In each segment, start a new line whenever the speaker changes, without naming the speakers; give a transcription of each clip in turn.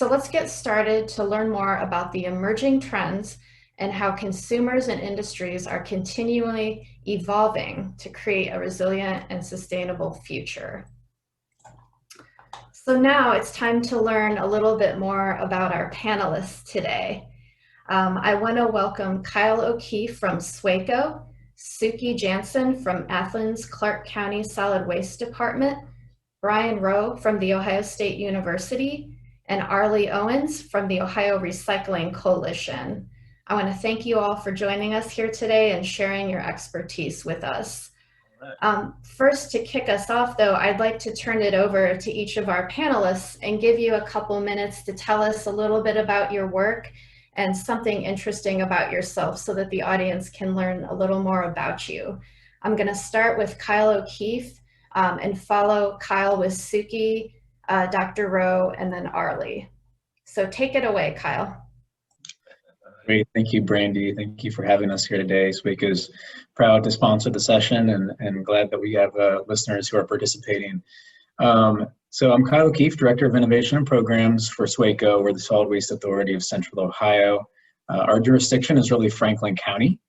So let's get started to learn more about the emerging trends and how consumers and industries are continually evolving to create a resilient and sustainable future. So now it's time to learn a little bit more about our panelists today. I want to welcome Kyle O'Keefe from SWACO, Suki Jansen from Athens Clarke County Solid Waste Department, Brian Rowe from The Ohio State University, and Arlie Owens from the Ohio Recycling Coalition. I want to thank you all for joining us here today and sharing your expertise with us. First, to kick us off, though, I'd like to turn it over to each of our panelists and give you a couple minutes to tell us a little bit about your work and something interesting about yourself so that the audience can learn a little more about you. I'm going to start with Kyle O'Keefe and follow Kyle with Suki, Dr. Rowe, and then Arlie. So take it away, Kyle.
Great. Thank you, Brandy. Thank you for having us here today. SWACO is proud to sponsor the session and glad that we have listeners who are participating. So I'm Kyle O'Keefe, Director of Innovation and Programs for SWACO. We're the Solid Waste Authority of Central Ohio. Our jurisdiction is really Franklin County.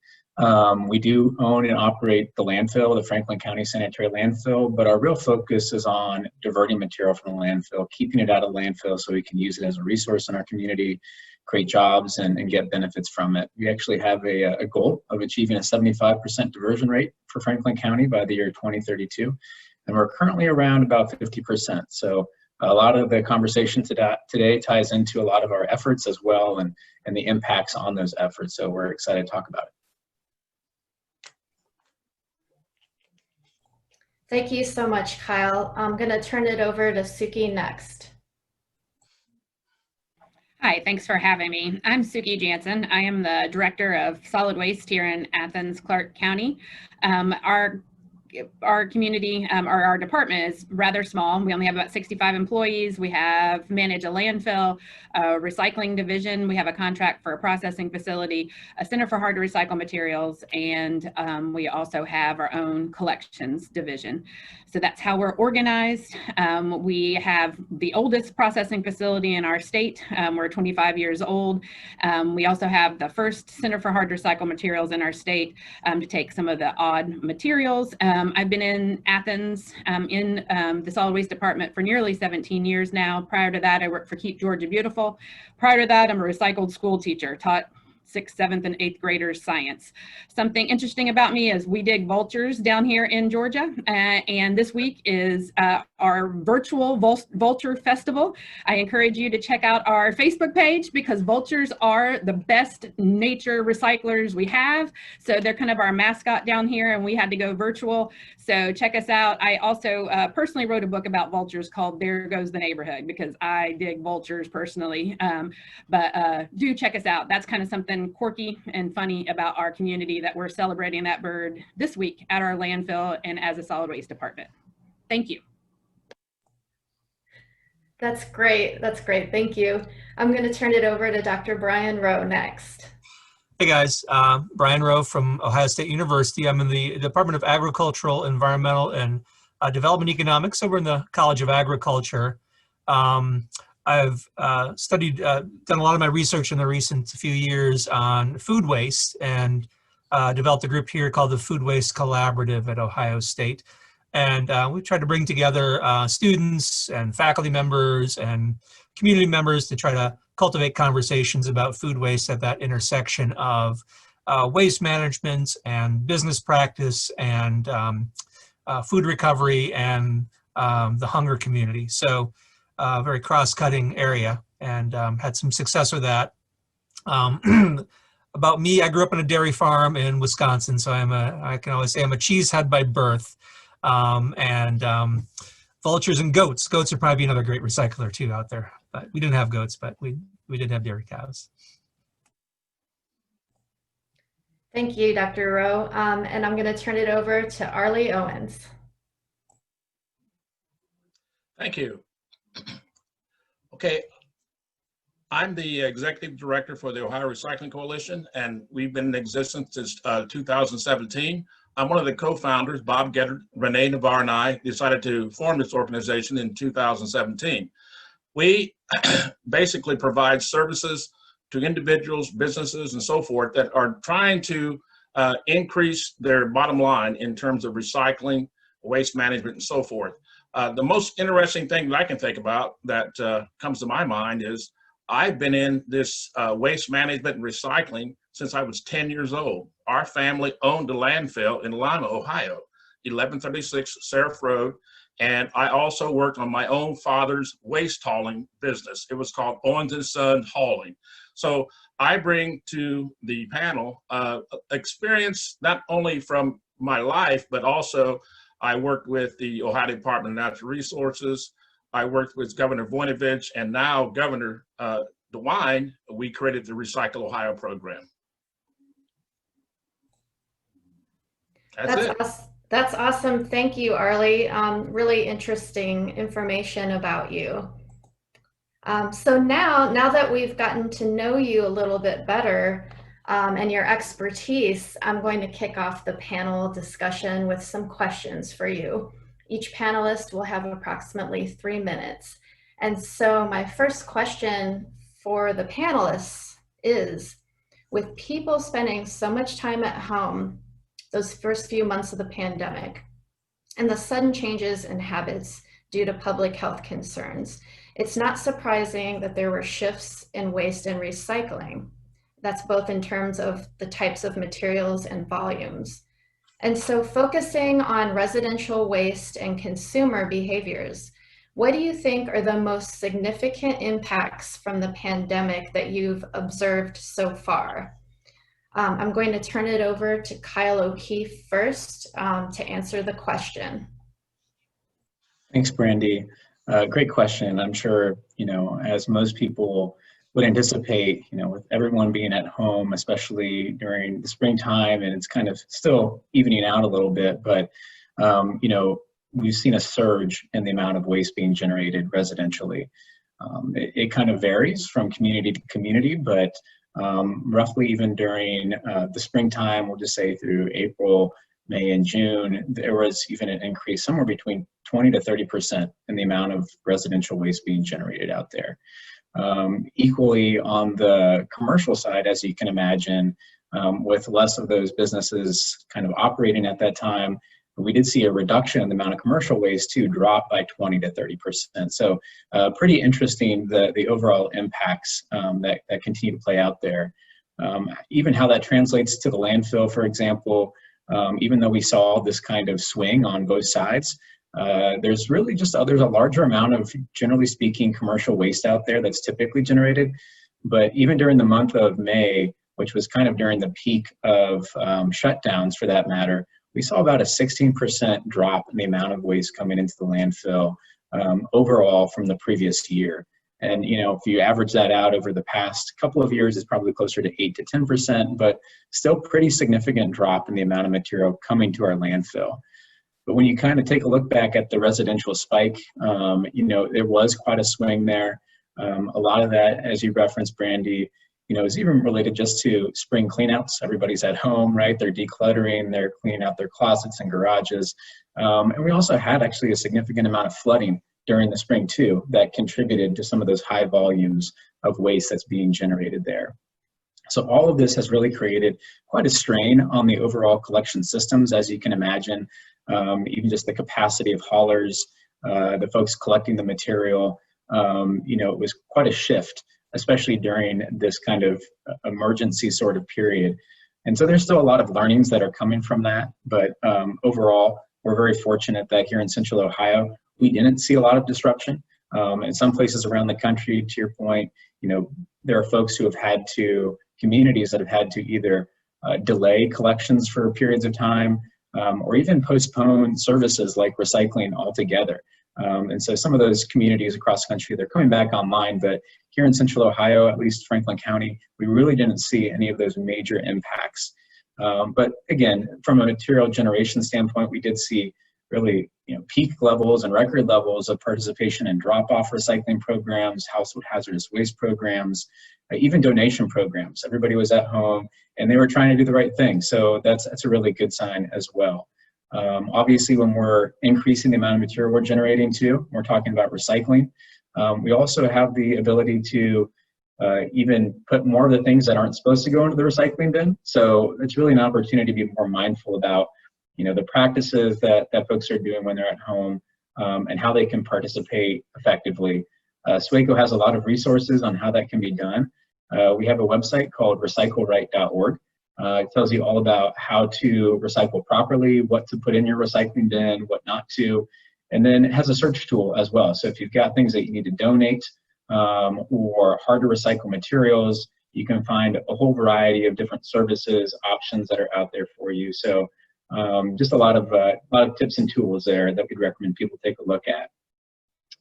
We do own and operate the landfill, the Franklin County Sanitary Landfill, but our real focus is on diverting material from the landfill, keeping it out of the landfill so we can use it as a resource in our community, create jobs, and get benefits from it. We actually have a goal of achieving a 75% diversion rate for Franklin County by the year 2032, and we're currently around about 50%. So a lot of the conversation today ties into a lot of our efforts as well and the impacts on those efforts. So we're excited to talk about it.
Thank you so much, Kyle. I'm going to turn it over to Suki next.
Hi, thanks for having me. I'm Suki Jansen. I am the Director of Solid Waste here in Athens, Clarke County. Our community, our department is rather small. We only have about 65 employees. We manage a landfill, a recycling division. We have a contract for a processing facility, a center for hard to recycle materials, and we also have our own collections division. So that's how we're organized. We have the oldest processing facility in our state. We're 25 years old. We also have the first center for hard to recycle materials in our state to take some of the odd materials. I've been in Athens in the solid waste department for nearly 17 years now. Prior to that, I worked for Keep Georgia Beautiful. Prior to that, I'm a recycled school teacher, taught 6th, 7th, and 8th graders science. Something interesting about me is we dig vultures down here in Georgia, and this week is our virtual vulture festival. I encourage you to check out our Facebook page because vultures are the best nature recyclers we have. So they're kind of our mascot down here, and we had to go virtual. So check us out. I also personally wrote a book about vultures called There Goes the Neighborhood because I dig vultures personally. But do check us out. That's kind of something quirky and funny about our community that we're celebrating that bird this week at our landfill and as a solid waste department. Thank you.
That's great. That's great. Thank you. I'm going to turn it over to Dr. Brian Rowe next.
Hey guys, Brian Rowe from Ohio State University. I'm in the Department of Agricultural, Environmental, and Development Economics over in the College of Agriculture. I've done a lot of my research in the recent few years on food waste and developed a group here called the Food Waste Collaborative at Ohio State. And we tried to bring together students and faculty members and community members to try to cultivate conversations about food waste at that intersection of waste management and business practice and food recovery and the hunger community. So very cross-cutting area, and had some success with that. About me, I grew up on a dairy farm in Wisconsin, so I can always say I'm a cheesehead by birth. Vultures and goats. Goats are probably another great recycler too out there. But we didn't have goats, but we did have dairy cows.
Thank you, Dr. Rowe. And I'm going to turn it over to Arlie Owens.
Thank you. Okay, I'm the Executive Director for the Ohio Recycling Coalition, and we've been in existence since 2017. I'm one of the co-founders. Bob Getter, Renee Navarre, and I decided to form this organization in 2017. We basically provide services to individuals, businesses, and so forth that are trying to increase their bottom line in terms of recycling, waste management, and so forth. The most interesting thing that I can think about that comes to my mind is I've been in this waste management and recycling since I was 10 years old. Our family owned a landfill in Lima, Ohio, 1136 Seraph Road. And I also worked on my own father's waste hauling business. It was called Owens & Son Hauling. So I bring to the panel experience not only from my life, but also I worked with the Ohio Department of Natural Resources. I worked with Governor Voinovich, and now Governor DeWine. We created the Recycle Ohio program. That's it.
That's awesome. Thank you, Arlie. Really interesting information about you. So now that we've gotten to know you a little bit better and your expertise, I'm going to kick off the panel discussion with some questions for you. Each panelist will have approximately 3 minutes. And so my first question for the panelists is, with people spending so much time at home those first few months of the pandemic and the sudden changes in habits due to public health concerns, it's not surprising that there were shifts in waste and recycling. That's both in terms of the types of materials and volumes. And so focusing on residential waste and consumer behaviors, what do you think are the most significant impacts from the pandemic that you've observed so far? I'm going to turn it over to Kyle O'Keefe first to answer the question.
Thanks, Brandy. Great question. I'm sure, as most people would anticipate, with everyone being at home, especially during the springtime, and it's kind of still evening out a little bit, but, we've seen a surge in the amount of waste being generated residentially. It kind of varies from community to community, but roughly even during the springtime, we'll just say through April, May, and June, there was even an increase somewhere between 20 to 30% in the amount of residential waste being generated out there. Equally on the commercial side, as you can imagine, with less of those businesses kind of operating at that time, we did see a reduction in the amount of commercial waste too, drop by 20 to 30%. So pretty interesting, the overall impacts that continue to play out there. Even how that translates to the landfill, for example, even though we saw this kind of swing on both sides, there's really there's a larger amount of, generally speaking, commercial waste out there that's typically generated. But even during the month of May, which was kind of during the peak of shutdowns for that matter, we saw about a 16% drop in the amount of waste coming into the landfill overall from the previous year. And, if you average that out over the past couple of years, it's probably closer to 8 to 10%, but still pretty significant drop in the amount of material coming to our landfill. But when you kind of take a look back at the residential spike, there was quite a swing there. A lot of that, as you referenced, Brandy, is even related just to spring cleanouts. Everybody's at home, right? They're decluttering, they're cleaning out their closets and garages. And we also had actually a significant amount of flooding during the spring too, that contributed to some of those high volumes of waste that's being generated there. So all of this has really created quite a strain on the overall collection systems, as you can imagine. Even just the capacity of haulers, the folks collecting the material, it was quite a shift, especially during this kind of emergency sort of period. And so there's still a lot of learnings that are coming from that. But overall, we're very fortunate that here in Central Ohio, we didn't see a lot of disruption. In some places around the country, to your point, there are folks who have had to, communities that have had to either delay collections for periods of time or even postpone services like recycling altogether. And so some of those communities across the country, they're coming back online, but here in Central Ohio, at least Franklin County, we really didn't see any of those major impacts. But again, from a material generation standpoint, we did see really peak levels and record levels of participation in drop-off recycling programs, household hazardous waste programs, even donation programs. Everybody was at home and they were trying to do the right thing. So that's a really good sign as well. Obviously, when we're increasing the amount of material we're generating too, we're talking about recycling. We also have the ability to even put more of the things that aren't supposed to go into the recycling bin. So it's really an opportunity to be more mindful about, the practices that folks are doing when they're at home, and how they can participate effectively. SWACO has a lot of resources on how that can be done. We have a website called recycleright.org. It tells you all about how to recycle properly, what to put in your recycling bin, what not to, and then it has a search tool as well. So if you've got things that you need to donate, or hard to recycle materials, you can find a whole variety of different services, options that are out there for you. So just a lot of tips and tools there that we'd recommend people take a look at.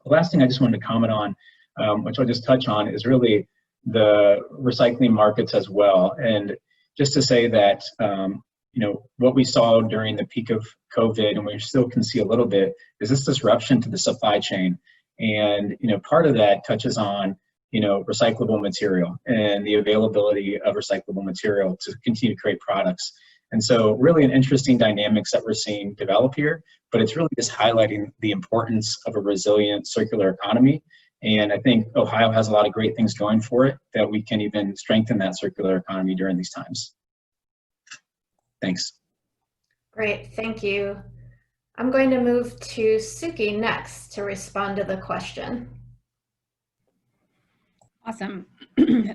The last thing I just wanted to comment on, which I'll just touch on, is really the recycling markets as well. And just to say that, what we saw during the peak of COVID, and we still can see a little bit, is this disruption to the supply chain. And, part of that touches on, recyclable material and the availability of recyclable material to continue to create products. And so really an interesting dynamics that we're seeing develop here, but it's really just highlighting the importance of a resilient circular economy. And I think Ohio has a lot of great things going for it that we can even strengthen that circular economy during these times. Thanks.
Great, thank you. I'm going to move to Suki next to respond to the question.
Awesome.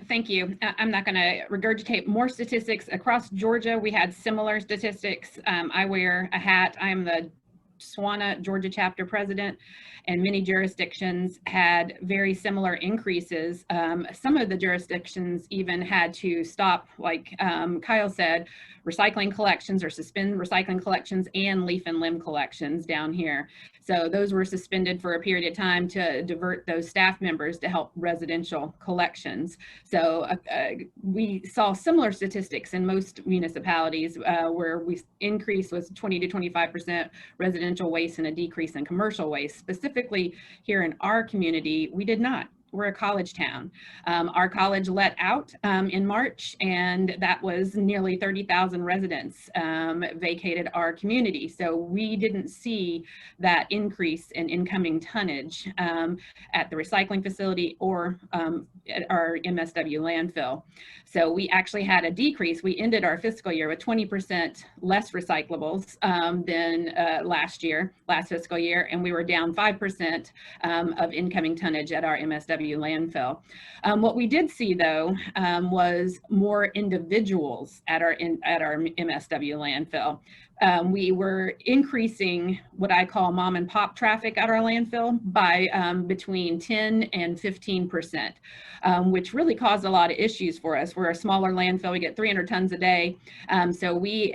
Thank you. I'm not going to regurgitate more statistics. Across Georgia, we had similar statistics. I wear a hat. I'm the SWANA Georgia chapter president, and many jurisdictions had very similar increases. Some of the jurisdictions even had to stop, like Kyle said, recycling collections or suspend recycling collections and leaf and limb collections down here. So those were suspended for a period of time to divert those staff members to help residential collections. So we saw similar statistics in most municipalities where we increase was 20 to 25% residential waste and a decrease in commercial waste. Specifically here in our community, we did not. We're a college town. Our college let out in March, and that was nearly 30,000 residents vacated our community. So we didn't see that increase in incoming tonnage at the recycling facility or at our MSW landfill. So we actually had a decrease. We ended our fiscal year with 20% less recyclables than last fiscal year, and we were down 5% of incoming tonnage at our MSW landfill. What we did see though was more individuals at our MSW landfill. We were increasing what I call mom and pop traffic at our landfill by between 10 and 15%, which really caused a lot of issues for us. We're a smaller landfill, we get 300 tons a day. So we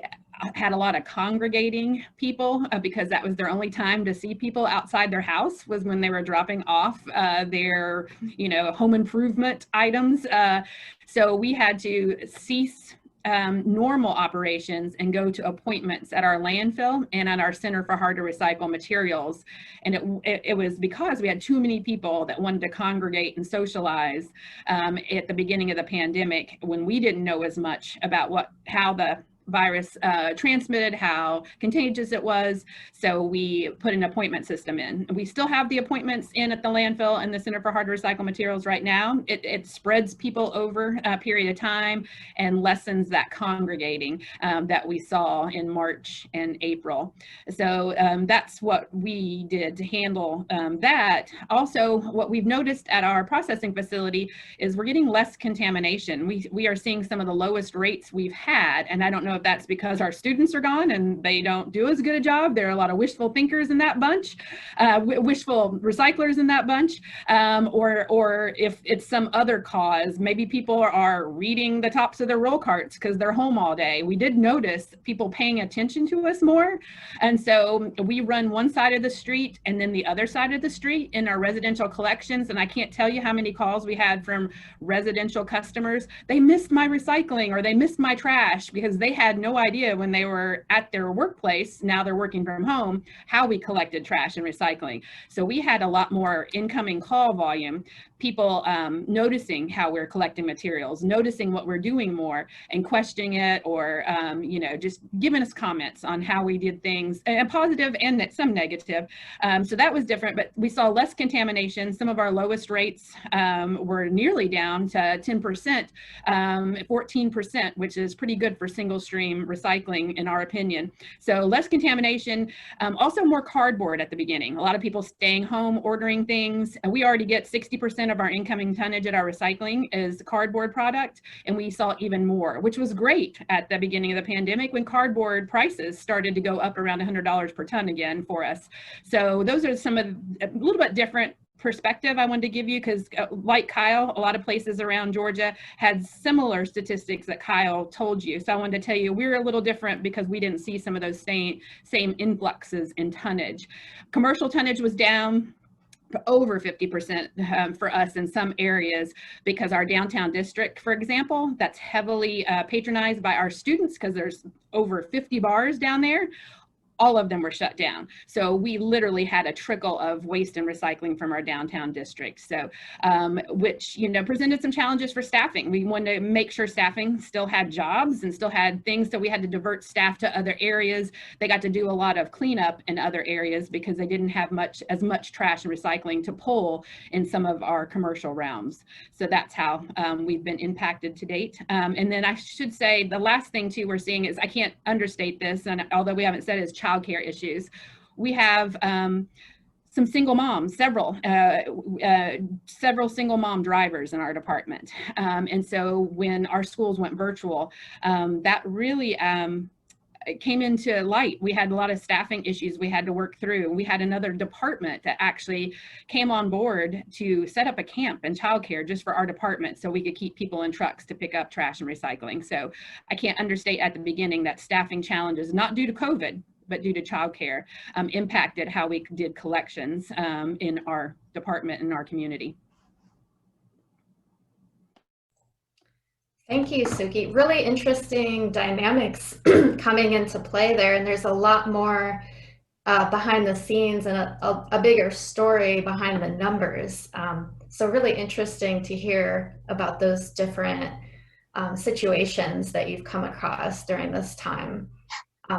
had a lot of congregating people because that was their only time to see people outside their house was when they were dropping off their, home improvement items. So we had to cease normal operations and go to appointments at our landfill and at our Center for Hard to Recycle Materials. And it was because we had too many people that wanted to congregate and socialize at the beginning of the pandemic when we didn't know as much about how the virus transmitted, how contagious it was. So we put an appointment system in. We still have the appointments in at the landfill and the Center for Hard to Recycle Materials right now. It spreads people over a period of time and lessens that congregating that we saw in March and April. So that's what we did to handle that. Also, what we've noticed at our processing facility is we're getting less contamination. We are seeing some of the lowest rates we've had, and I don't know if that's because our students are gone and they don't do as good a job. There are a lot of wishful thinkers in that bunch, wishful recyclers in that bunch, or if it's some other cause. Maybe people are reading the tops of their roll carts because they're home all day. We did notice people paying attention to us more. And so we run one side of the street and then the other side of the street in our residential collections. And I can't tell you how many calls we had from residential customers. They missed my recycling or they missed my trash because they had no idea when they were at their workplace, now they're working from home, how we collected trash and recycling. So we had a lot more incoming call volume. people noticing how we're collecting materials, noticing what we're doing more and questioning it, or, just giving us comments on how we did things, and positive and some negative. So that was different, but we saw less contamination. Some of our lowest rates were nearly down to 10%, 14%, which is pretty good for single stream recycling in our opinion. So less contamination, also more cardboard at the beginning. A lot of people staying home, ordering things. We already get 60% of our incoming tonnage at our recycling is cardboard product, and we saw even more, which was great at the beginning of the pandemic when cardboard prices started to go up around $100 per ton again for us. So those are some of a little bit different perspective I wanted to give you, because like Kyle, a lot of places around Georgia had similar statistics that Kyle told you. So I wanted to tell you we're a little different because we didn't see some of those same influxes in tonnage. Commercial tonnage was down over 50% for us in some areas, because our downtown district, for example, that's heavily patronized by our students because there's over 50 bars down there. All of them were shut down. So we literally had a trickle of waste and recycling from our downtown district. So, which, presented some challenges for staffing. We wanted to make sure staffing still had jobs and still had things. So we had to divert staff to other areas. They got to do a lot of cleanup in other areas because they didn't have as much trash and recycling to pull in some of our commercial realms. So that's how we've been impacted to date. And then I should say the last thing too we're seeing is, I can't understate this, and although we haven't said it, is childcare issues. We have some single moms, several single mom drivers in our department. And so when our schools went virtual, that really came into light. We had a lot of staffing issues we had to work through. We had another department that actually came on board to set up a camp in childcare just for our department so we could keep people in trucks to pick up trash and recycling. So I can't understate at the beginning that staffing challenges, not due to COVID, but due to childcare, impacted how we did collections in our department and our community.
Thank you, Suki. Really interesting dynamics coming into play there, and there's a lot more behind the scenes and a bigger story behind the numbers. So really interesting to hear about those different situations that you've come across during this time.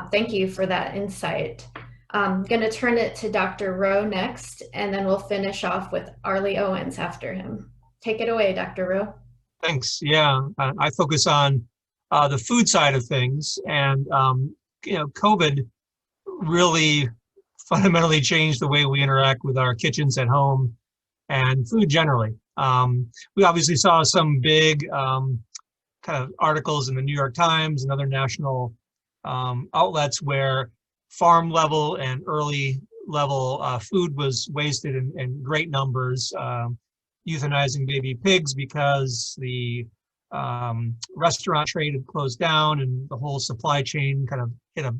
Thank you for that insight. I'm going to turn it to Dr. Rowe next, and then we'll finish off with Arlie Owens after him. Take it away, Dr. Rowe.
Thanks. Yeah, I focus on the food side of things, and COVID really fundamentally changed the way we interact with our kitchens at home and food generally. We obviously saw some big kind of articles in the New York Times and other national outlets where farm level and early level food was wasted in great numbers, euthanizing baby pigs because the restaurant trade had closed down and the whole supply chain kind of hit a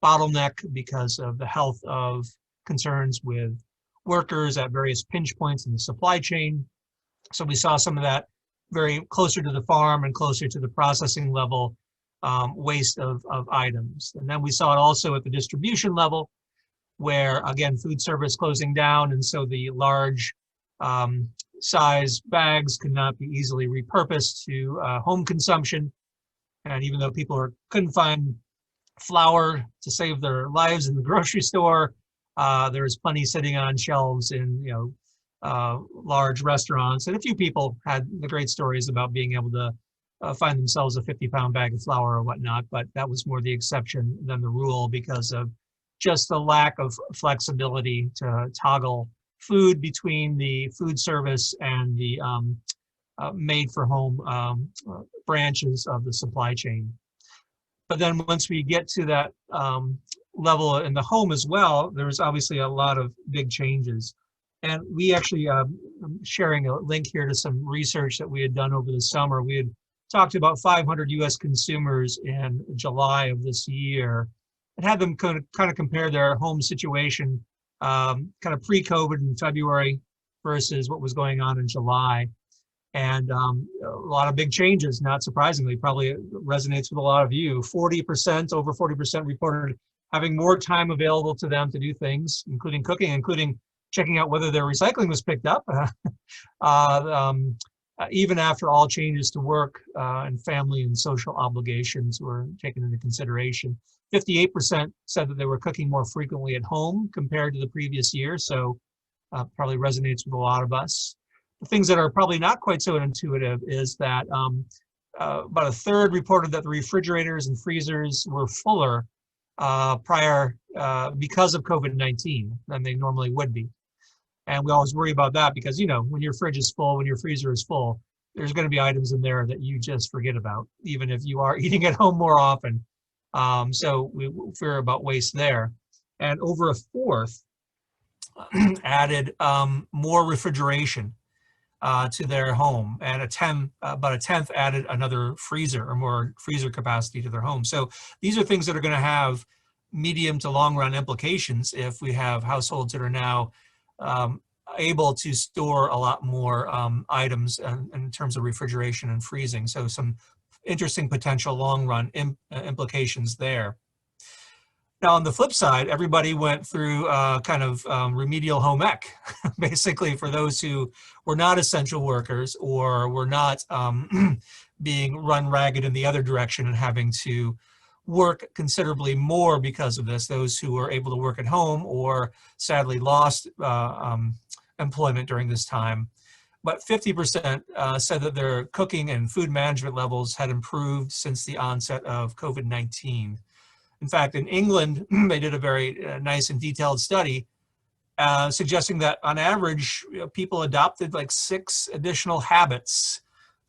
bottleneck because of the health of concerns with workers at various pinch points in the supply chain. So we saw some of that very closer to the farm and closer to the processing level waste of items. And then we saw it also at the distribution level where, again, food service closing down, and so the large size bags could not be easily repurposed to home consumption. And even though people couldn't find flour to save their lives in the grocery store, there was plenty sitting on shelves in large restaurants, and a few people had the great stories about being able to find themselves a 50-pound bag of flour or whatnot, but that was more the exception than the rule because of just the lack of flexibility to toggle food between the food service and the made-for-home branches of the supply chain. But then once we get to that level in the home as well, there's obviously a lot of big changes. And we actually, I'm sharing a link here to some research that we had done over the summer. We had talked to about 500 US consumers in July of this year and had them kind of compare their home situation kind of pre-COVID in February versus what was going on in July. And a lot of big changes, not surprisingly, probably resonates with a lot of you. 40%, over 40% reported having more time available to them to do things, including cooking, including checking out whether their recycling was picked up, even after all changes to work and family and social obligations were taken into consideration. 58% said that they were cooking more frequently at home compared to the previous year, so probably resonates with a lot of us. The things that are probably not quite so intuitive is that about a third reported that the refrigerators and freezers were fuller because of COVID-19 than they normally would be. And we always worry about that because, you know, when your fridge is full, when your freezer is full, there's going to be items in there that you just forget about, even if you are eating at home more often. So we fear about waste there. And over a fourth added more refrigeration to their home, and about a tenth added another freezer or more freezer capacity to their home. So these are things that are going to have medium to long run implications if we have households that are now able to store a lot more items in terms of refrigeration and freezing. So some interesting potential long run implications there. Now, on the flip side, everybody went through kind of remedial home ec, basically for those who were not essential workers or were not being run ragged in the other direction and having to work considerably more because of this, those who were able to work at home or sadly lost employment during this time. But 50% said that their cooking and food management levels had improved since the onset of COVID-19. In fact, in England, they did a very nice and detailed study suggesting that on average, people adopted like 6 additional habits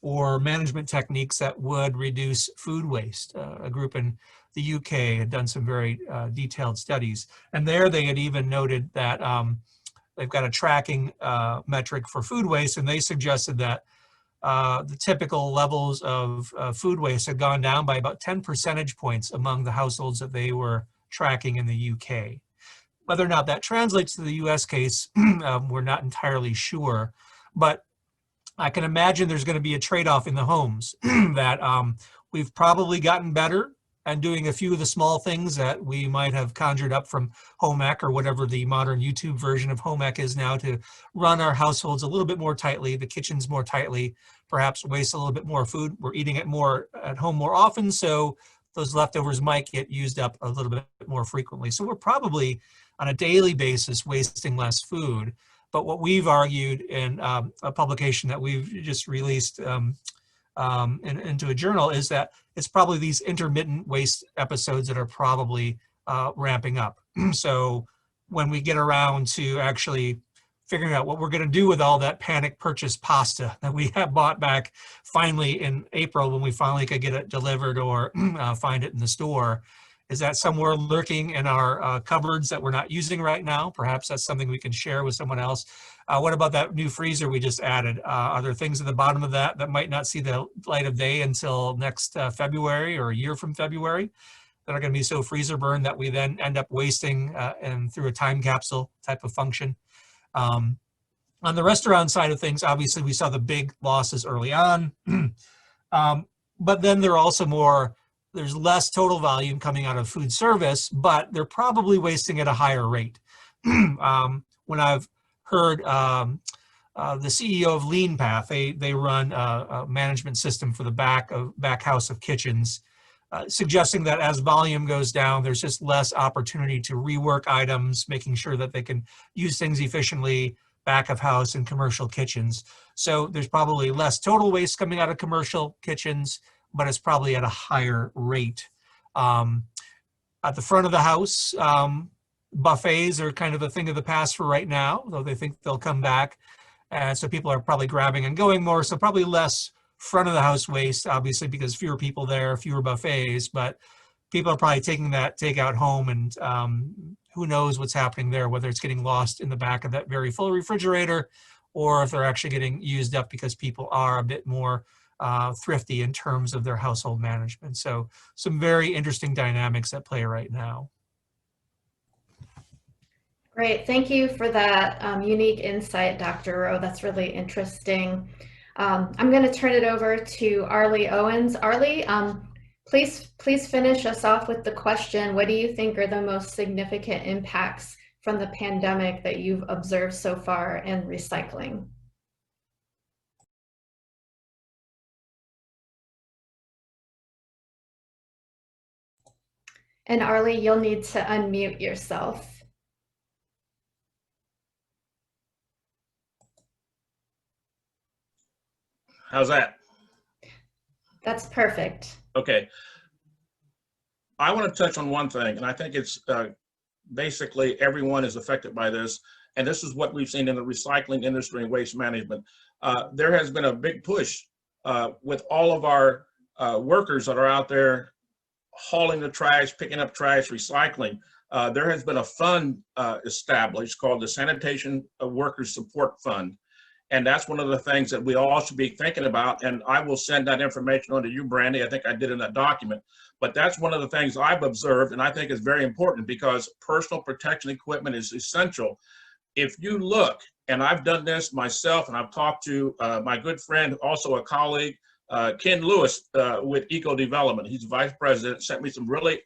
or management techniques that would reduce food waste. A group in the UK had done some very detailed studies. And there they had even noted that they've got a tracking metric for food waste, and they suggested that the typical levels of food waste had gone down by about 10 percentage points among the households that they were tracking in the UK. Whether or not that translates to the US case, we're not entirely sure, but I can imagine there's going to be a trade-off in the homes that we've probably gotten better and doing a few of the small things that we might have conjured up from home ec or whatever the modern YouTube version of home ec is now to run our households a little bit more tightly, the kitchens more tightly, perhaps waste a little bit more food. We're eating it more at home more often, so those leftovers might get used up a little bit more frequently. So we're probably on a daily basis wasting less food. But what we've argued in a publication that we've just released into a journal is that it's probably these intermittent waste episodes that are probably ramping up. So when we get around to actually figuring out what we're going to do with all that panic purchase pasta that we have bought back finally in April when we finally could get it delivered or find it in the store, is that somewhere lurking in our cupboards that we're not using right now? Perhaps that's something we can share with someone else. What about that new freezer we just added? Are there things at the bottom of that that might not see the light of day until next February or a year from February that are going to be so freezer burned that we then end up wasting and through a time capsule type of function? On the restaurant side of things, obviously we saw the big losses early on, but then there are also there's less total volume coming out of food service, but they're probably wasting at a higher rate. When I've heard the CEO of Lean Path, they run a management system for the back house of kitchens, suggesting that as volume goes down, there's just less opportunity to rework items, making sure that they can use things efficiently back of house and commercial kitchens. So there's probably less total waste coming out of commercial kitchens, but it's probably at a higher rate. At the front of the house, buffets are kind of a thing of the past for right now, though they think they'll come back. And so people are probably grabbing and going more, so probably less front of the house waste, obviously, because fewer people there, fewer buffets, but people are probably taking that takeout home, and who knows what's happening there, whether it's getting lost in the back of that very full refrigerator, or if they're actually getting used up because people are a bit more thrifty in terms of their household management. So some very interesting dynamics at play right now.
Great, thank you for that unique insight, Dr. Rowe. That's really interesting. I'm going to turn it over to Arlie Owens. Arlie, please finish us off with the question, what do you think are the most significant impacts from the pandemic that you've observed so far in recycling? And Arlie, you'll need to unmute yourself.
How's that?
That's perfect.
Okay. I want to touch on one thing, and I think it's basically everyone is affected by this, and this is what we've seen in the recycling industry and waste management. There has been a big push with all of our workers that are out there hauling the trash, picking up trash, recycling. There has been a fund established called the Sanitation Workers Support Fund. And that's one of the things that we all should be thinking about. And I will send that information on to you, Brandy. I think I did in that document. But that's one of the things I've observed, and I think is very important because personal protection equipment is essential. If you look, and I've done this myself, and I've talked to my good friend, also a colleague, Ken Lewis with Eco Development. He's vice president, sent me some really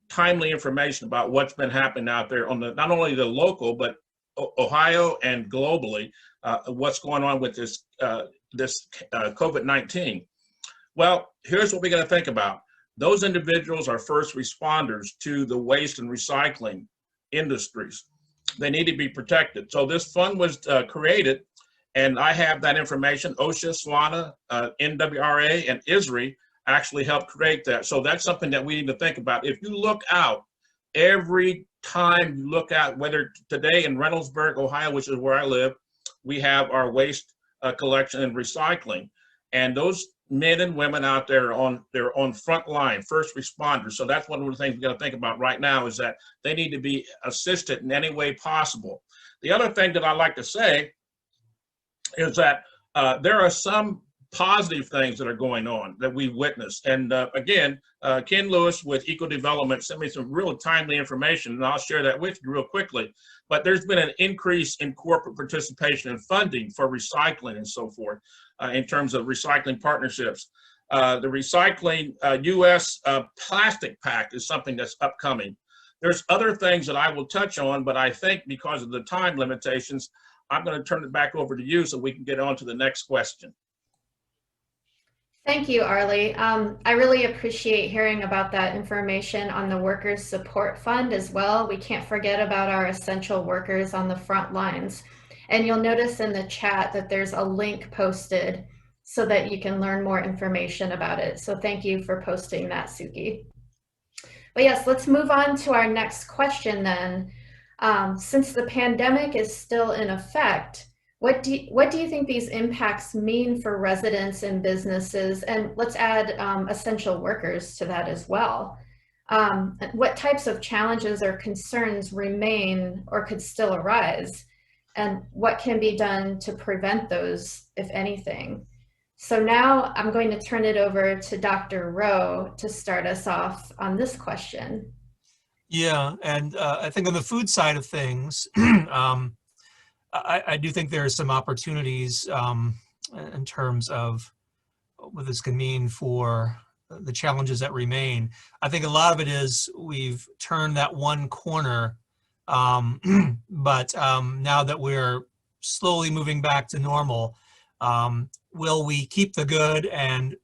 timely information about what's been happening out there on the not only the local, but Ohio and globally, what's going on with this COVID-19. Well, here's what we got to think about. Those individuals are first responders to the waste and recycling industries. They need to be protected. So this fund was created, and I have that information. OSHA, SWANA, NWRA, and ISRI actually helped create that. So that's something that we need to think about. If you look out, every time you look at, whether today in Reynoldsburg, Ohio, which is where I live, we have our waste collection and recycling. And those men and women out there they're on front line, first responders. So that's one of the things we got to think about right now is that they need to be assisted in any way possible. The other thing that I like to say is that there are some positive things that are going on that we witnessed. And again, Ken Lewis with Eco Development sent me some real timely information, and I'll share that with you real quickly. But there's been an increase in corporate participation and funding for recycling and so forth in terms of recycling partnerships. The recycling U.S. Plastic Pact is something that's upcoming. There's other things that I will touch on, but I think because of the time limitations, I'm going to turn it back over to you so we can get on to the next question.
Thank you, Arlie. I really appreciate hearing about that information on the Workers Support Fund as well. We can't forget about our essential workers on the front lines. And you'll notice in the chat that there's a link posted so that you can learn more information about it. So thank you for posting that, Suki. But yes, let's move on to our next question then. Since the pandemic is still in effect, what do you think these impacts mean for residents and businesses? And let's add essential workers to that as well. What types of challenges or concerns remain or could still arise? And what can be done to prevent those, if anything? So now I'm going to turn it over to Dr. Rowe to start us off on this question.
Yeah, and I think on the food side of things, I do think there are some opportunities in terms of what this can mean for the challenges that remain. I think a lot of it is we've turned that one corner, but now that we're slowly moving back to normal, will we keep the good and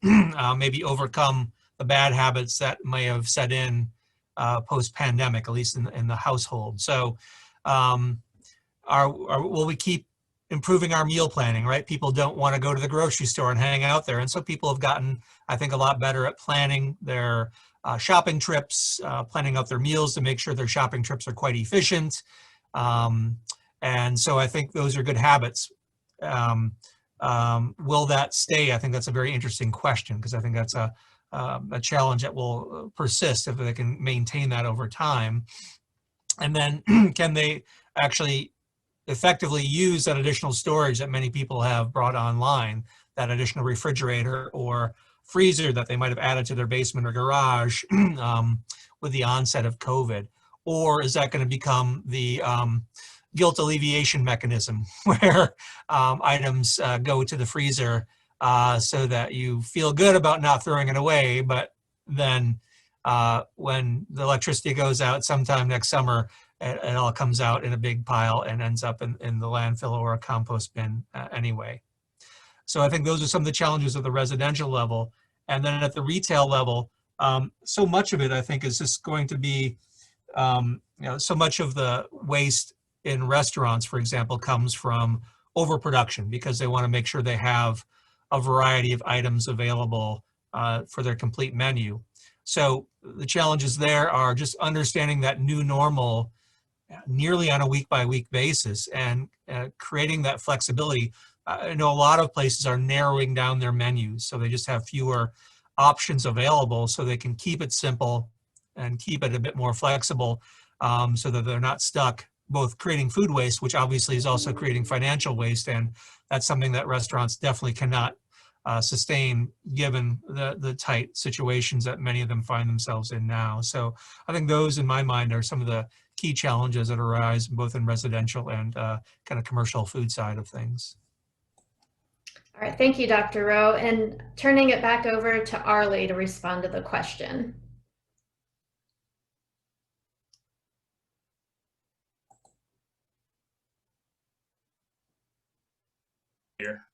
maybe overcome the bad habits that may have set in post-pandemic, at least in the household? So will we keep improving our meal planning, right? People don't want to go to the grocery store and hang out there. And so people have gotten, I think, a lot better at planning their shopping trips, planning out their meals to make sure their shopping trips are quite efficient. And so I think those are good habits. Will that stay? I think that's a very interesting question, because I think that's a challenge that will persist if they can maintain that over time. And then can they actually effectively use that additional storage that many people have brought online, that additional refrigerator or freezer that they might have added to their basement or garage with the onset of COVID? Or is that going to become the guilt alleviation mechanism where items go to the freezer so that you feel good about not throwing it away, but then when the electricity goes out sometime next summer, it all comes out in a big pile and ends up in the landfill or a compost bin anyway. So I think those are some of the challenges at the residential level. And then at the retail level, so much of it, I think, is just going to be, so much of the waste in restaurants, for example, comes from overproduction because they want to make sure they have a variety of items available for their complete menu. So the challenges there are just understanding that new normal nearly on a week-by-week basis and creating that flexibility. I know a lot of places are narrowing down their menus, so they just have fewer options available so they can keep it simple and keep it a bit more flexible so that they're not stuck both creating food waste, which obviously is also creating financial waste, and that's something that restaurants definitely cannot sustain given the tight situations that many of them find themselves in now. So I think those, in my mind, are some of the key challenges that arise both in residential and kind of commercial food side of things.
All right, thank you, Dr. Rowe. And turning it back over to Arlie to respond to the question.
Here,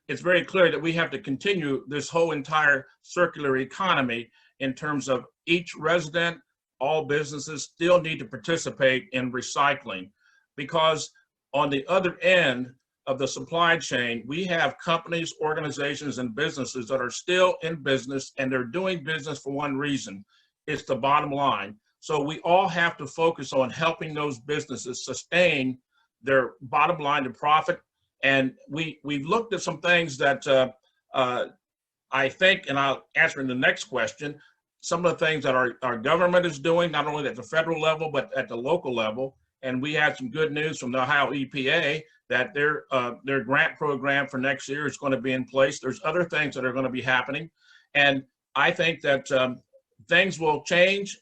it's very clear that we have to continue this whole entire circular economy in terms of each resident, all businesses still need to participate in recycling, because on the other end of the supply chain, we have companies, organizations, and businesses that are still in business, and they're doing business for one reason. It's the bottom line. So we all have to focus on helping those businesses sustain their bottom line to profit. And we've looked at some things that I think, and I'll answer in the next question, some of the things that our government is doing, not only at the federal level, but at the local level. And we had some good news from the Ohio EPA that their grant program for next year is going to be in place. There's other things that are going to be happening. And I think that things will change.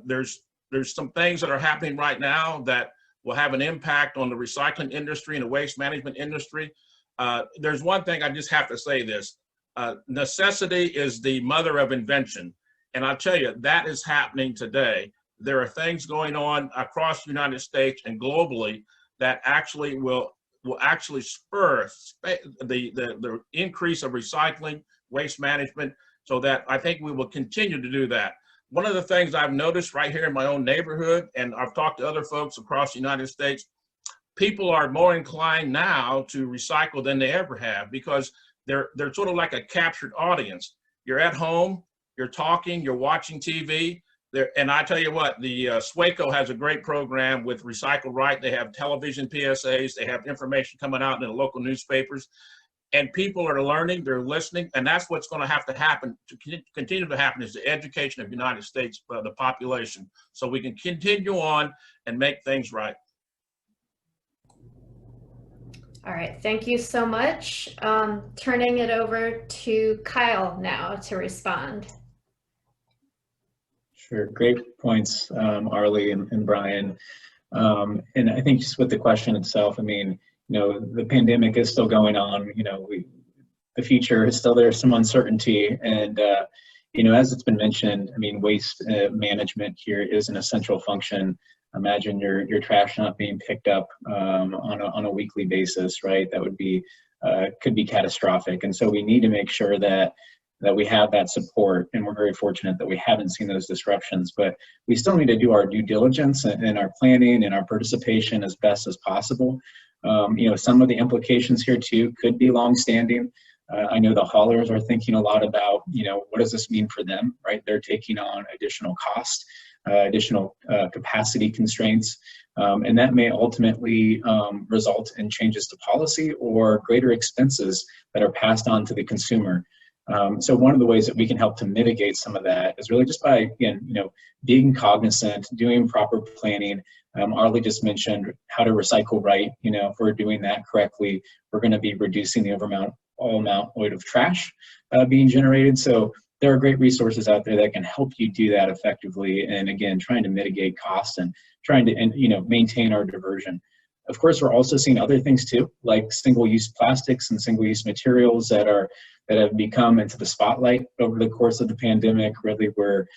There's some things that are happening right now that will have an impact on the recycling industry and the waste management industry. There's one thing I just have to say this. Necessity is the mother of invention. And I'll tell you, that is happening today. There are things going on across the United States and globally that actually will actually spur the increase of recycling, waste management, so that I think we will continue to do that. One of the things I've noticed right here in my own neighborhood, and I've talked to other folks across the United States, people are more inclined now to recycle than they ever have, because they're sort of like a captured audience. You're at home, you're talking, you're watching TV. And I tell you what, the SWACO has a great program with Recycle Right. They have television PSAs, they have information coming out in the local newspapers, and people are learning, they're listening, and that's what's going to have to happen, to continue to happen, is the education of the United States, the population, so we can continue on and make things right.
All right, thank you so much. Turning it over to Kyle now to respond.
Sure, great points, Arlie and Brian. And I think just with the question itself, I mean, the pandemic is still going on. The future is still, there's some uncertainty, and as it's been mentioned, I mean, waste management here is an essential function. Imagine your trash not being picked up on a weekly basis, right? That would be could be catastrophic, and so we need to make sure that we have that support, and we're very fortunate that we haven't seen those disruptions, but we still need to do our due diligence and our planning and our participation as best as possible. Some of the implications here too could be long-standing. I know the haulers are thinking a lot about, what does this mean for them, right? They're taking on additional cost, additional capacity constraints, and that may ultimately result in changes to policy or greater expenses that are passed on to the consumer. So one of the ways that we can help to mitigate some of that is really just by, again, being cognizant, doing proper planning. Arlie just mentioned how to recycle right. If we're doing that correctly, we're going to be reducing the all amount of trash being generated. So there are great resources out there that can help you do that effectively. And again, trying to mitigate costs and trying to, maintain our diversion. Of course, we're also seeing other things too, like single-use plastics and single-use materials that have become into the spotlight over the course of the pandemic, really, where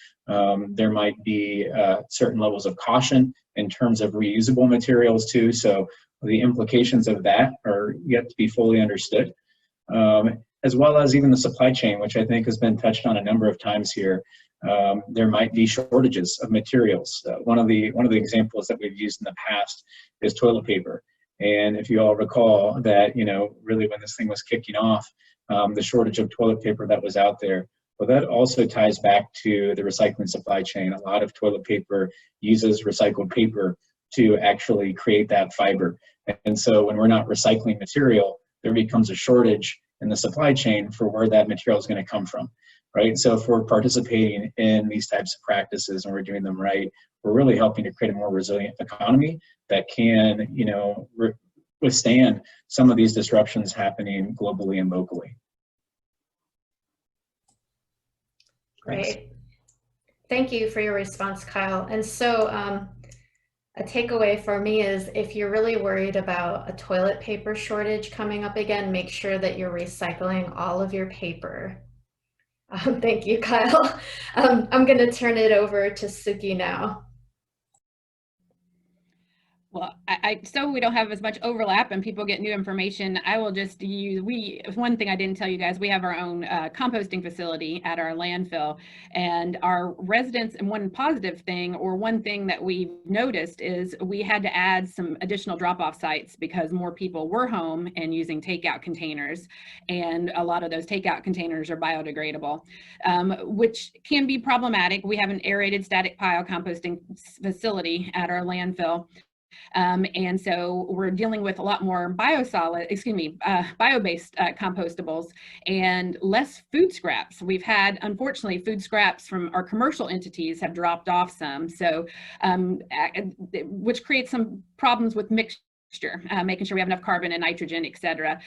there might be certain levels of caution in terms of reusable materials too. So the implications of that are yet to be fully understood, as well as even the supply chain, which I think has been touched on a number of times here. There might be shortages of materials. One of the examples that we've used in the past is toilet paper. And if you all recall that, really when this thing was kicking off, the shortage of toilet paper that was out there, well, that also ties back to the recycling supply chain. A lot of toilet paper uses recycled paper to actually create that fiber. And so when we're not recycling material, there becomes a shortage in the supply chain for where that material is going to come from, right? So if we're participating in these types of practices and we're doing them right, we're really helping to create a more resilient economy that can, withstand some of these disruptions happening globally and locally.
Great. Thank you for your response, Kyle. And so a takeaway for me is if you're really worried about a toilet paper shortage coming up again, make sure that you're recycling all of your paper. Thank you, Kyle. I'm going to turn it over to Suki now.
Well, so we don't have as much overlap and people get new information, I will just use, one thing I didn't tell you guys, we have our own composting facility at our landfill, and our residents, and one positive thing, or one thing that we've noticed is we had to add some additional drop-off sites because more people were home and using takeout containers, and a lot of those takeout containers are biodegradable, which can be problematic. We have an aerated static pile composting facility at our landfill. And so we're dealing with a lot more bio-based compostables and less food scraps. We've had, unfortunately, food scraps from our commercial entities have dropped off some, so which creates some problems with mixture, making sure we have enough carbon and nitrogen, et cetera.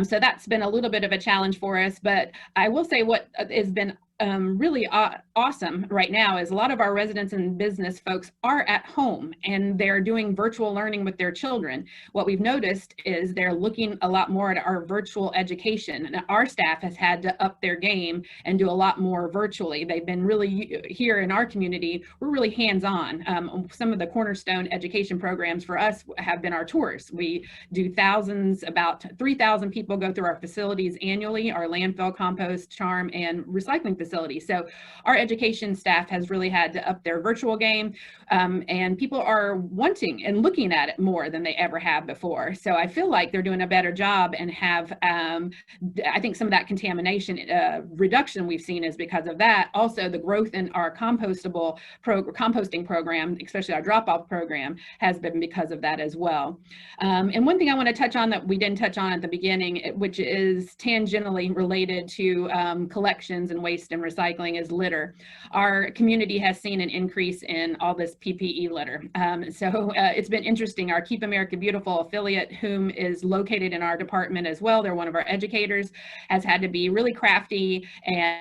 So that's been a little bit of a challenge for us, but I will say what has been really awesome right now is a lot of our residents and business folks are at home and they're doing virtual learning with their children. What we've noticed is they're looking a lot more at our virtual education, and our staff has had to up their game and do a lot more virtually. They've been really, here in our community, we're really hands-on. Some of the cornerstone education programs for us have been our tours. We do thousands, about 3,000 people go through our facilities annually, our landfill, compost, charm, and recycling facilities. So our education staff has really had to up their virtual game, and people are wanting and looking at it more than they ever have before. So I feel like they're doing a better job and have, I think some of that contamination reduction we've seen is because of that. Also, the growth in our composting program, especially our drop-off program, has been because of that as well. And one thing I want to touch on that we didn't touch on at the beginning, which is tangentially related to collections and waste and recycling, is litter. Our community has seen an increase in all this PPE litter. So it's been interesting. Our Keep America Beautiful affiliate, whom is located in our department as well, they're one of our educators, has had to be really crafty and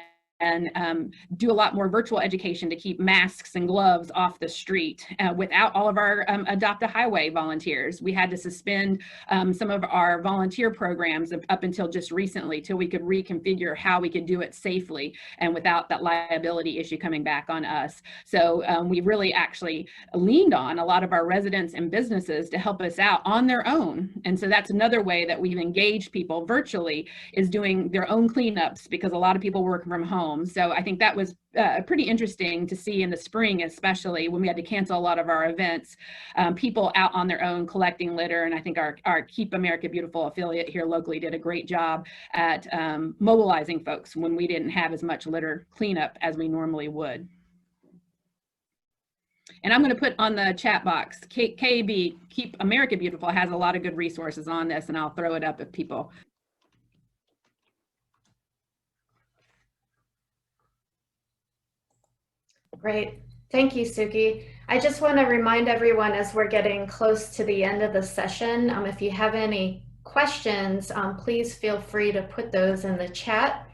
do a lot more virtual education to keep masks and gloves off the street without all of our Adopt a Highway volunteers. We had to suspend some of our volunteer programs up until just recently till we could reconfigure how we could do it safely and without that liability issue coming back on us. So we really actually leaned on a lot of our residents and businesses to help us out on their own. And so that's another way that we've engaged people virtually, is doing their own cleanups, because a lot of people work from home. So I think that was pretty interesting to see in the spring, especially when we had to cancel a lot of our events, people out on their own collecting litter. And I think our Keep America Beautiful affiliate here locally did a great job at mobilizing folks when we didn't have as much litter cleanup as we normally would. And I'm going to put on the chat box, KB, Keep America Beautiful, has a lot of good resources on this, and I'll throw it up if people.
Great. Thank you, Suki. I just want to remind everyone, as we're getting close to the end of the session, if you have any questions, please feel free to put those in the chat.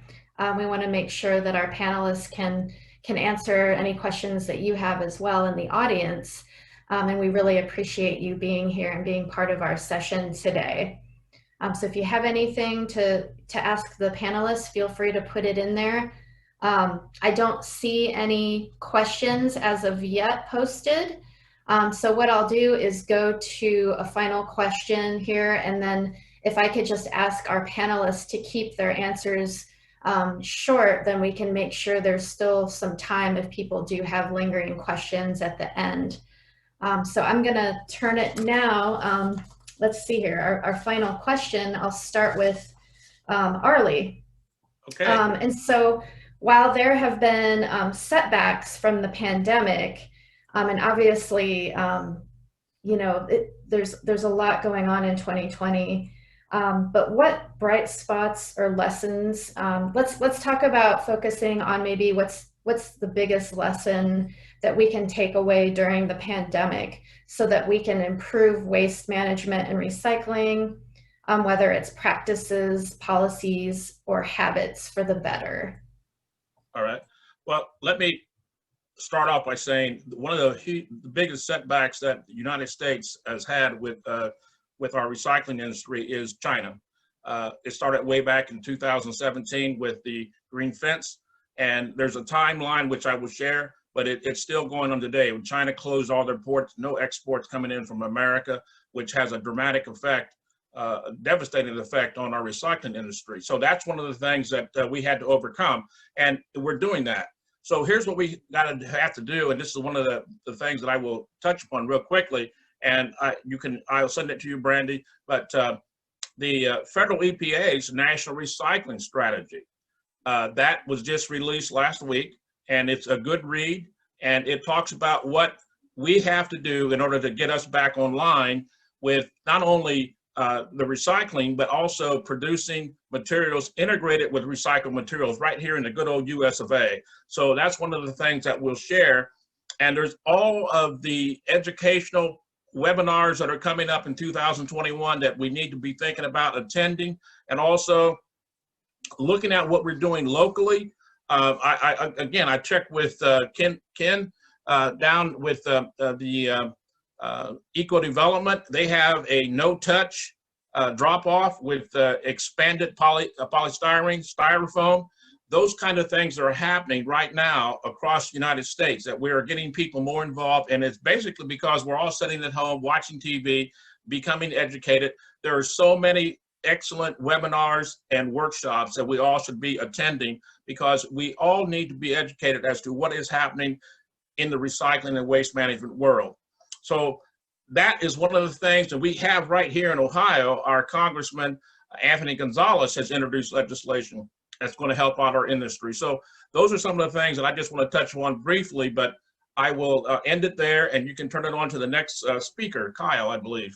We want to make sure that our panelists can answer any questions that you have as well in the audience. And we really appreciate you being here and being part of our session today. So if you have anything to ask the panelists, feel free to put it in there. I don't see any questions as of yet posted, So what I'll do is go to a final question here, and then if I could just ask our panelists to keep their answers short, then we can make sure there's still some time if people do have lingering questions at the end. So I'm going to turn it now. Let's see here. Our final question, I'll start with Arlie.
Okay.
And so while there have been setbacks from the pandemic, and obviously, you know, there's a lot going on in 2020. But what bright spots or lessons? Let's talk about focusing on maybe what's the biggest lesson that we can take away during the pandemic so that we can improve waste management and recycling, whether it's practices, policies, or habits for the better.
All right. Well, let me start off by saying one of the biggest setbacks that the United States has had with our recycling industry is China. It started way back in 2017 with the green fence, and there's a timeline which I will share, but it's still going on today. When China closed all their ports, no exports coming in from America, which has a dramatic effect, a devastating effect on our recycling industry. So that's one of the things that we had to overcome, and we're doing that. So here's what we have to do, and this is one of the things that I will touch upon real quickly, and I'll send it to you, Brandy, but the federal EPA's National Recycling Strategy, that was just released last week, and it's a good read, and it talks about what we have to do in order to get us back online with not only the recycling, but also producing materials integrated with recycled materials right here in the good old US of A. So that's one of the things that we'll share. And there's all of the educational webinars that are coming up in 2021 that we need to be thinking about attending, and also looking at what we're doing locally. I checked with Ken down with the Eco Development. They have a no-touch drop-off with expanded polystyrene, styrofoam. Those kind of things that are happening right now across the United States, that we are getting people more involved, and it's basically because we're all sitting at home watching TV, becoming educated. There are so many excellent webinars and workshops that we all should be attending, because we all need to be educated as to what is happening in the recycling and waste management world. So that is one of the things that we have right here in Ohio. Our Congressman Anthony Gonzalez has introduced legislation that's going to help out our industry. So those are some of the things that I just want to touch on briefly, but I will end it there, and you can turn it on to the next speaker, Kyle, I believe.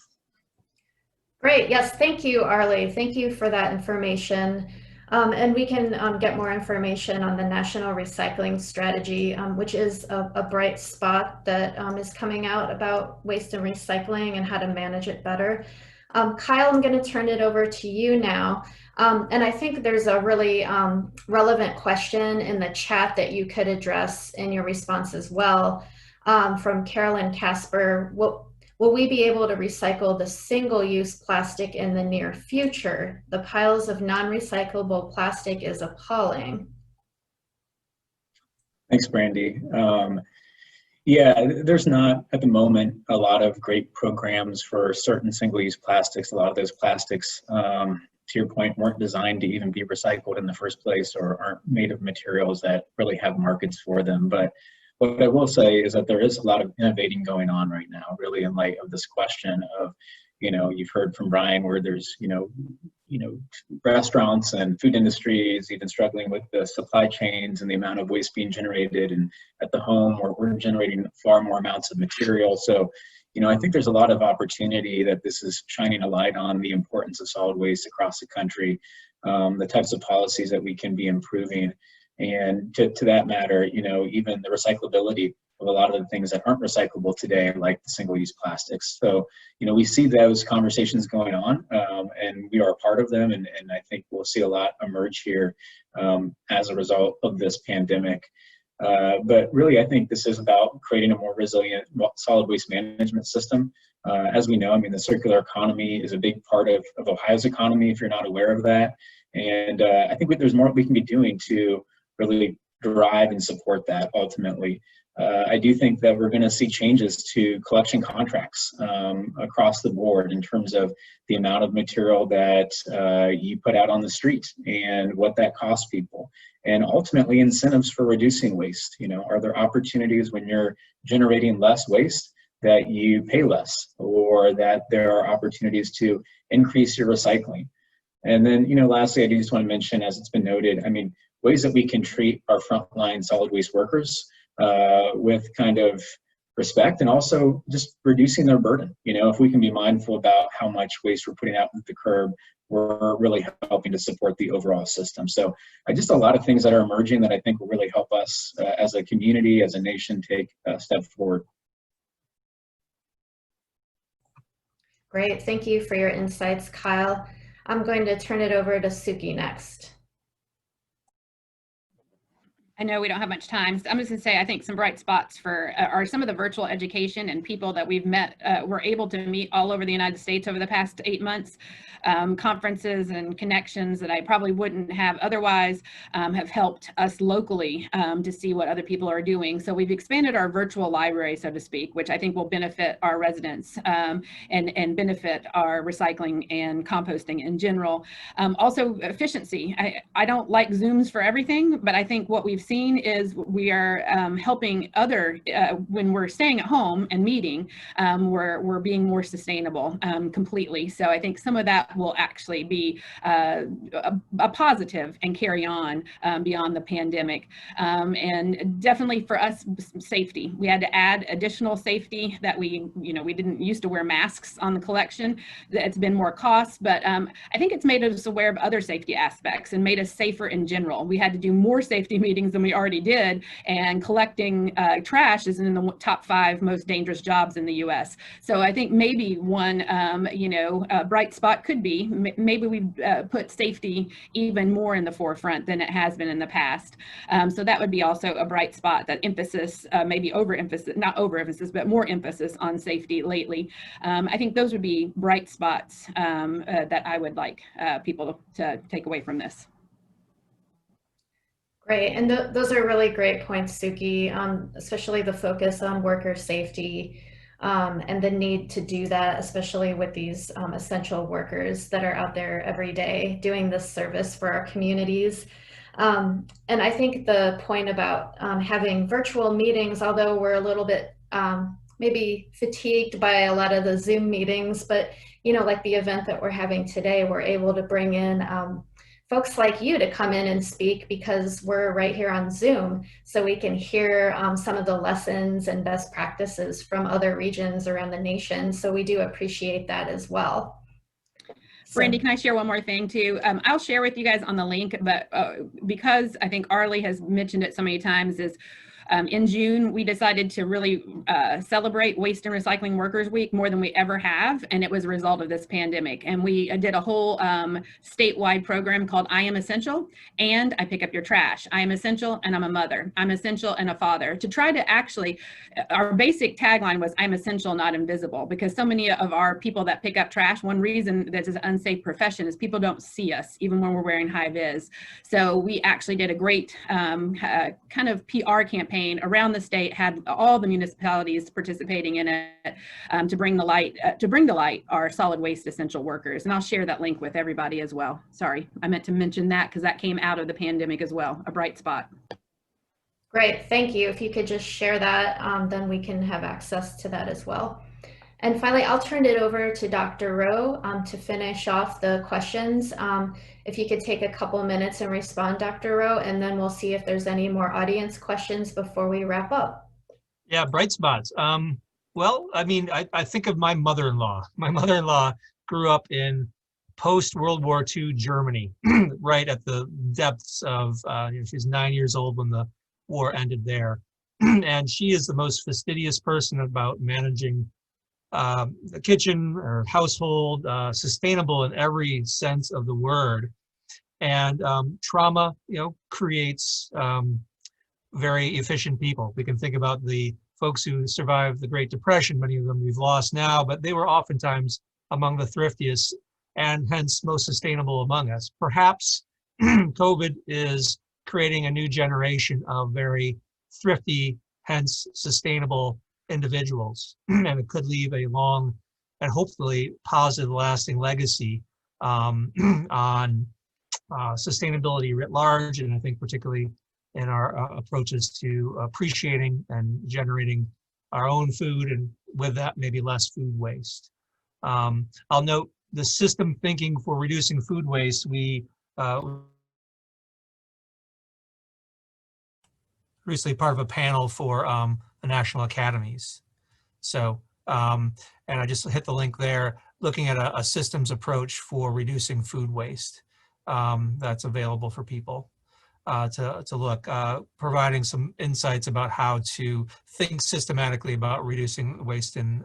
Great. Yes. Thank you, Arlie. Thank you for that information. And we can get more information on the National Recycling Strategy, which is a bright spot that is coming out about waste and recycling and how to manage it better. Kyle, I'm going to turn it over to you now. And I think there's a really relevant question in the chat that you could address in your response as well, from Carolyn Casper. Will we be able to recycle the single-use plastic in the near future? The piles of non-recyclable plastic is appalling.
Thanks, Brandy. Yeah, there's not at the moment a lot of great programs for certain single-use plastics. A lot of those plastics, to your point, weren't designed to even be recycled in the first place, or aren't made of materials that really have markets for them. But what I will say is that there is a lot of innovating going on right now, really, in light of this question of, you've heard from Brian where there's, restaurants and food industries even struggling with the supply chains and the amount of waste being generated, and at the home where we're generating far more amounts of material. So, I think there's a lot of opportunity that this is shining a light on the importance of solid waste across the country, the types of policies that we can be improving. And to that matter, even the recyclability of a lot of the things that aren't recyclable today, like the single-use plastics. So, we see those conversations going on, and we are a part of them. And I think we'll see a lot emerge here as a result of this pandemic. But really, I think this is about creating a more resilient solid waste management system. As we know, the circular economy is a big part of Ohio's economy, if you're not aware of that. And I think there's more we can be doing to really drive and support that ultimately. I do think that we're going to see changes to collection contracts across the board in terms of the amount of material that you put out on the street and what that costs people, and ultimately incentives for reducing waste. You know, are there opportunities when you're generating less waste that you pay less, or that there are opportunities to increase your recycling? And then, you know, lastly, I do just want to mention, as it's been noted, I mean, ways that we can treat our frontline solid waste workers with kind of respect, and also just reducing their burden. You know, if we can be mindful about how much waste we're putting out at the curb, we're really helping to support the overall system. So just a lot of things that are emerging that I think will really help us as a community, as a nation, take a step forward.
Great, thank you for your insights, Kyle. I'm going to turn it over to Suki next.
I know we don't have much time, so I'm just gonna say I think some bright spots for are some of the virtual education and people that we've met, were able to meet all over the United States over the past 8 months. Conferences and connections that I probably wouldn't have otherwise have helped us locally to see what other people are doing. So we've expanded our virtual library, so to speak, which I think will benefit our residents and benefit our recycling and composting in general. Also efficiency. I don't like Zooms for everything, but I think what we've seen is we are helping when we're staying at home and meeting, we're being more sustainable completely. So I think some of that will actually be a positive and carry on beyond the pandemic. And definitely for us, safety. We had to add additional safety that we didn't used to wear masks on the collection. It's been more cost, but I think it's made us aware of other safety aspects and made us safer in general. We had to do more safety meetings than we already did, and collecting trash is in the top 5 most dangerous jobs in the US. So I think maybe one bright spot could be maybe we put safety even more in the forefront than it has been in the past. So that would be also a bright spot, that emphasis, maybe overemphasis, not overemphasis, but more emphasis on safety lately. I think those would be bright spots that I would like people to take away from this.
Great, and those are really great points, Suki, especially the focus on worker safety and the need to do that, especially with these essential workers that are out there every day doing this service for our communities. And I think the point about having virtual meetings, although we're a little bit maybe fatigued by a lot of the Zoom meetings, but like the event that we're having today, we're able to bring in folks like you to come in and speak because we're right here on Zoom, so we can hear some of the lessons and best practices from other regions around the nation. So we do appreciate that as well.
Brandy, can I share one more thing too? I'll share with you guys on the link, but because I think Arlie has mentioned it so many times, is in June, we decided to really celebrate Waste and Recycling Workers Week more than we ever have, and it was a result of this pandemic. And we did a whole statewide program called I Am Essential and I Pick Up Your Trash. I am essential and I'm a mother. I'm essential and a father. To try to actually, our basic tagline was I'm essential, not invisible, because so many of our people that pick up trash, one reason that it's an unsafe profession is people don't see us even when we're wearing high vis. So we actually did a great kind of PR campaign around the state, had all the municipalities participating in it to bring to light our solid waste essential workers. And I'll share that link with everybody as well. Sorry, I meant to mention that because that came out of the pandemic as well, a bright spot.
Great, thank you. If you could just share that, then we can have access to that as well. And finally, I'll turn it over to Dr. Rowe to finish off the questions. If you could take a couple minutes and respond, Dr. Rowe, and then we'll see if there's any more audience questions before we wrap up.
Yeah, bright spots. Well, I mean, I think of my mother-in-law. My mother-in-law grew up in post-World War II Germany, right at the depths of, she's 9 years old when the war ended there. And she is the most fastidious person about managing the kitchen or household, sustainable in every sense of the word. And trauma, creates very efficient people. We can think about the folks who survived the Great Depression. Many of them we've lost now, but they were oftentimes among the thriftiest and hence most sustainable among us. Perhaps COVID is creating a new generation of very thrifty, hence sustainable individuals. And it could leave a long and hopefully positive, lasting legacy on sustainability writ large, and I think particularly in our approaches to appreciating and generating our own food, and with that, maybe less food waste. I'll note the system thinking for reducing food waste. We recently part of a panel for the National Academies. So, and I just hit the link there, looking at a systems approach for reducing food waste that's available for people to look, providing some insights about how to think systematically about reducing waste in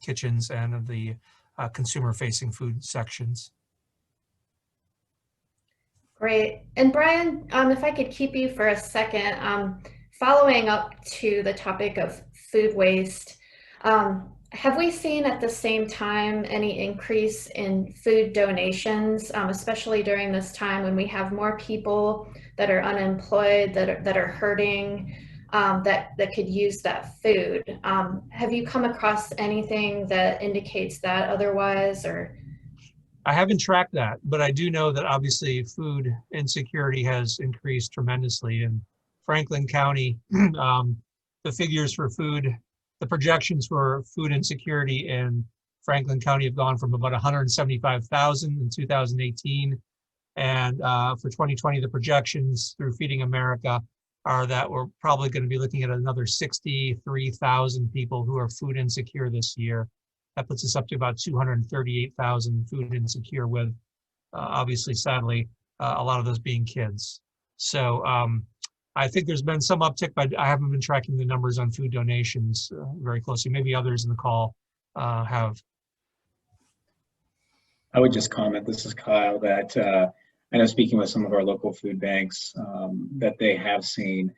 kitchens and the consumer-facing food sections.
Great. And Brian, if I could keep you for a second, following up to the topic of food waste, have we seen at the same time any increase in food donations, especially during this time when we have more people that are unemployed, that are hurting, that could use that food? Have you come across anything that indicates that otherwise, or?
I haven't tracked that, but I do know that obviously food insecurity has increased tremendously in Franklin County. The figures for food, the projections for food insecurity in Franklin County have gone from about 175,000 in 2018. And for 2020, the projections through Feeding America are that we're probably going to be looking at another 63,000 people who are food insecure this year. That puts us up to about 238,000 food insecure, with obviously, sadly, a lot of those being kids. So I think there's been some uptick, but I haven't been tracking the numbers on food donations very closely. Maybe others in the call have.
I would just comment, this is Kyle, that I know, speaking with some of our local food banks, that they have seen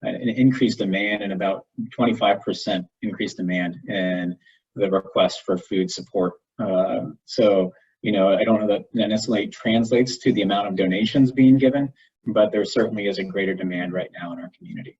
an increased demand, and about 25% increased demand in the request for food support. So, you know, I don't know that necessarily translates to the amount of donations being given, but there certainly is a greater demand right now in our community.